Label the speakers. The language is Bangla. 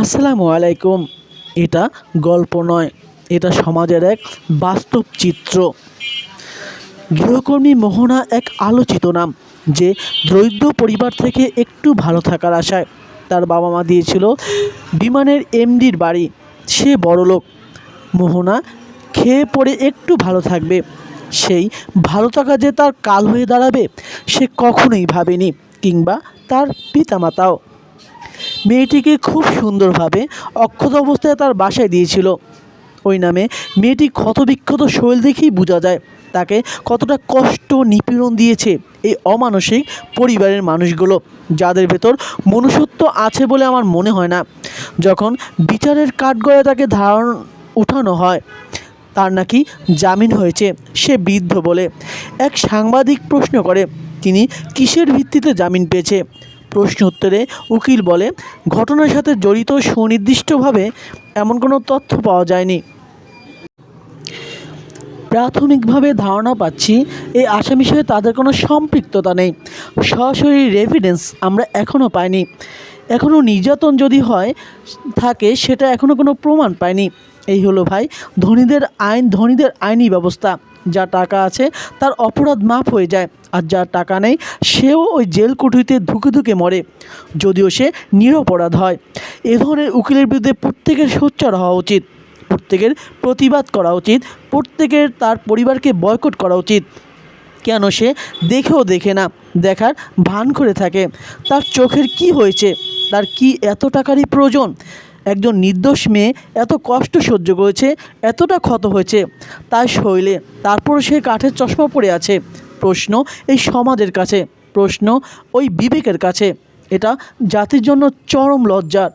Speaker 1: আসসালামু আলাইকুম। এটা গল্প নয়, এটা সমাজের এক বাস্তব চিত্র। গৃহকর্মী মোহনা এক আলোচিত নাম, যে দরিদ্র পরিবার থেকে একটু ভালো থাকার আশায় তার বাবা মা দিয়েছিল বিমানের এমডির বাড়ি। সে বড়লোক। মোহনা খেয়ে পড়ে একটু ভালো থাকবে, সেই ভালো থাকা যে তার কাল হয়ে দাঁড়াবে সে কখনোই ভাবেনি, কিংবা তার পিতামাতাও। মেয়েটিকে খুব সুন্দরভাবে অক্ষত অবস্থায় তার বাসায় দিয়েছিল। ওই নামে মেয়েটি ক্ষতবিক্ষত শরীর দেখেই বোঝা যায় তাকে কতটা কষ্ট নিপীড়ন দিয়েছে এই অমানসিক পরিবারের মানুষগুলো, যাদের ভেতর মনুষ্যত্ব আছে বলে আমার মনে হয় না। যখন বিচারের কাঠগড়ায় তাকে উঠানো হয়, তার নাকি জামিন হয়েছে সে বৃদ্ধ বলে। এক সাংবাদিক প্রশ্ন করে, তিনি কিসের ভিত্তিতে জামিন পেয়েছে? প্রশ্ন উত্তরে উকিল বলে, ঘটনার সাথে জড়িত সুনির্দিষ্টভাবে এমন কোনো তথ্য পাওয়া যায়নি। প্রাথমিকভাবে ধারণা পাচ্ছি এই আসামির সাথে তাদের কোনো সম্পৃক্ততা নেই। সরাসরি এভিডেন্স আমরা এখনও পাইনি। এখনও নির্যাতন যদি থাকে সেটা এখনও কোনো প্রমাণ পায়নি। এই হলো ভাই ধনীদের আইন, ধনীদের আইনি ব্যবস্থা। যা টাকা আছে তার অপরাধ মাফ হয়ে যায়, আর যার টাকা নেই সেও ওই জেল কুঠরিতে ধুকে ধুকে মরে, যদিও সে নিরপরাধ হয়। এ ধরনের উকিলের বিরুদ্ধে প্রত্যেকের সোচ্চার হওয়া উচিত, প্রত্যেকের প্রতিবাদ করা উচিত, প্রত্যেকের তার পরিবারকে বয়কট করা উচিত। কেন সে দেখেও দেখে না, দেখার ভান করে থাকে? তার চোখের কি হয়েছে? তার কি এত টাকারই প্রয়োজন? একজন নির্দোষ মেয়ে এত কষ্ট সহ্য করেছে, এতটা ক্ষত হয়েছে তার শরীরে, তারপরও সে কাঠের চশমা পরে আছে। প্রশ্ন এই সমাজের কাছে, প্রশ্ন ওই বিবেকের কাছে। এটা জাতির জন্য চরম লজ্জার।